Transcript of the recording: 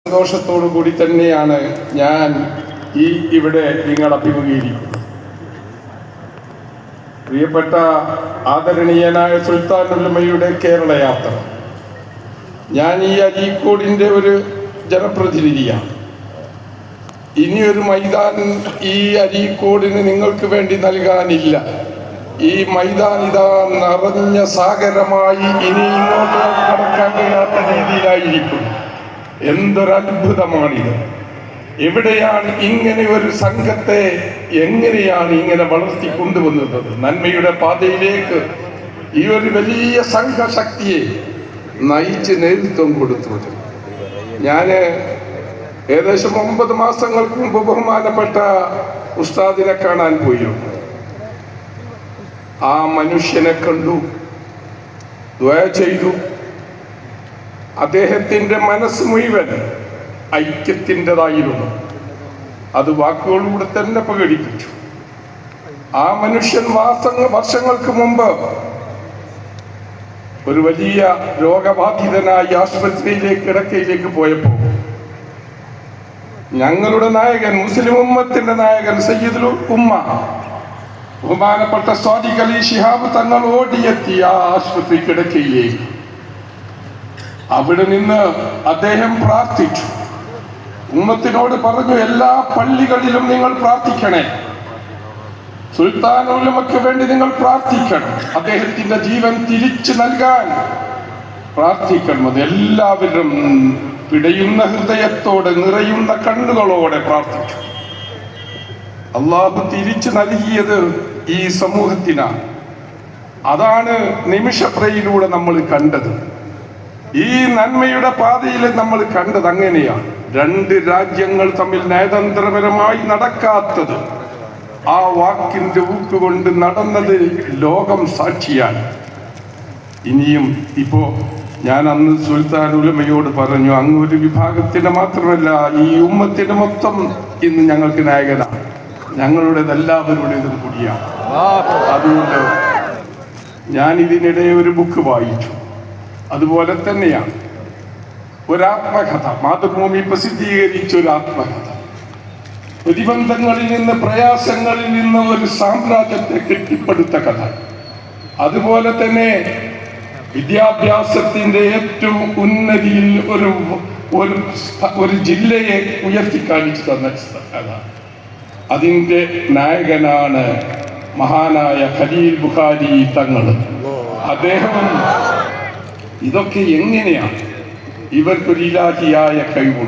സന്തോഷത്തോടു കൂടി തന്നെയാണ് ഞാൻ ഇവിടെ നിങ്ങൾ അഭിമുഖീകരിക്കുന്നത്. പ്രിയപ്പെട്ട ആദരണീയനായ സുൽത്താൻ ഉലമയുടെ കേരള യാത്ര, ഞാൻ ഈ അരീക്കോടിൻ്റെ ഒരു ജനപ്രതിനിധിയാണ്. ഇനിയൊരു മൈതാൻ ഈ അരീക്കോടിന് നിങ്ങൾക്ക് വേണ്ടി നൽകാനില്ല. ഈ മൈതാൻ ഇതാ നിറഞ്ഞ സാഗരമായി ഇനി ഇങ്ങോട്ട് കടക്കാൻ കഴിയാത്ത രീതിയിലായിരിക്കും. എന്തൊരത്ഭുതമാണിത്! എവിടെയാണ് ഇങ്ങനെ ഒരു സംഘത്തെ എങ്ങനെയാണ് ഇങ്ങനെ വളർത്തിക്കൊണ്ടുവന്നത്? നന്മയുടെ പാതയിലേക്ക് ഈ ഒരു വലിയ സംഘശക്തിയെ നയിച്ച് നേതൃത്വം കൊടുത്തത്. ഞാൻ ഏകദേശം 9 മാസങ്ങൾക്ക് മുമ്പ് ബഹുമാനപ്പെട്ട ഉസ്താദിനെ കാണാൻ പോയിരുന്നു. ആ മനുഷ്യനെ കണ്ടു, ദുആ ചെയ്തു. അദ്ദേഹത്തിൻ്റെ മനസ്സ് മുഴുവൻ ഐക്യത്തിൻ്റെതായിരുന്നു. അത് വാക്കുകളിലൂടെ തന്നെ പ്രകടിപ്പിച്ചു. ആ മനുഷ്യൻ വർഷങ്ങൾക്ക് മുമ്പ് ഒരു വലിയ രോഗബാധിതനായി ആശുപത്രിയിലേക്ക് കിടക്കയിലേക്ക് പോയപ്പോൾ ഞങ്ങളുടെ നായകൻ, മുസ്ലിം ഉമ്മത്തിന്റെ നായകൻ സയ്യിദുൽ ഉമ്മ ബഹുമാനപ്പെട്ട സ്വാദിഖ് അലി ശിഹാബ് തങ്ങൾ ഓടിയെത്തി ആ ആശുപത്രി കിടക്കയിലേക്ക്. അവിടെ നിന്ന് അദ്ദേഹം പ്രാർത്ഥിച്ചു. ഉമ്മത്തിനോട് പറഞ്ഞു, എല്ലാ പള്ളികളിലും നിങ്ങൾ പ്രാർത്ഥിക്കണേ, സുൽത്താൻ ഉലമയ്ക്ക് വേണ്ടി നിങ്ങൾ പ്രാർത്ഥിക്കണം, അദ്ദേഹത്തിന്റെ ജീവൻ തിരിച്ചു നൽകാൻ പ്രാർത്ഥിക്കണം. അത് എല്ലാവരും പിടയുന്ന ഹൃദയത്തോടെ, നിറയുന്ന കണ്ണുകളോടെ പ്രാർത്ഥിച്ചു. അള്ളാഹു തിരിച്ചു നൽകിയത് ഈ സമൂഹത്തിനാണ്. അതാണ് നിമിഷപ്രയിലൂടെ നമ്മൾ കണ്ടത്. ഈ നന്മയുടെ പാതയിൽ നമ്മൾ കണ്ടത് അങ്ങനെയാണ്. 2 രാജ്യങ്ങൾ തമ്മിൽ നയതന്ത്രപരമായി നടക്കാത്തത് ആ വാക്കിന്റെ ഊക്കുകൊണ്ട് നടന്നത് ലോകം സാക്ഷിയാണ്. ഇനിയും ഇപ്പോ ഞാൻ അന്ന് സുൽത്താൻ ഉലമയോട് പറഞ്ഞു, അങ്ങ് ഒരു വിഭാഗത്തിന് മാത്രമല്ല ഈ ഉമ്മത്തിന് മൊത്തം ഇന്ന് ഞങ്ങൾക്ക് നായകനാണ്, ഞങ്ങളുടേതെല്ലാവരുടേതും കൂടിയാണ്. അതുകൊണ്ട് ഞാൻ ഇതിനിടെ ഒരു ബുക്ക് വായിച്ചു. അതുപോലെ തന്നെയാണ് ഒരാത്മകഥ, മാതൃഭൂമി പ്രസിദ്ധീകരിച്ച ഒരു ആത്മകഥ. പ്രതിബന്ധങ്ങളിൽ നിന്ന്, പ്രയാസങ്ങളിൽ നിന്ന് ഒരു സാമ്രാജ്യത്തെ കെട്ടിപ്പടുത്ത കഥ. അതുപോലെ തന്നെ വിദ്യാഭ്യാസത്തിന്റെ ഏറ്റവും ഉന്നതിയിൽ ഒരു ജില്ലയെ ഉയർത്തിക്കാണിച്ചു തന്ന കഥ. അതിൻ്റെ നായകനാണ് മഹാനായ ഖലീൽ ബുഖാരി തങ്ങൾ. അദ്ദേഹം ഇതൊക്കെ എങ്ങനെയാണ്? ഇവർക്കൊരു ഇലാഹിയായ കഴിവുണ്ട്.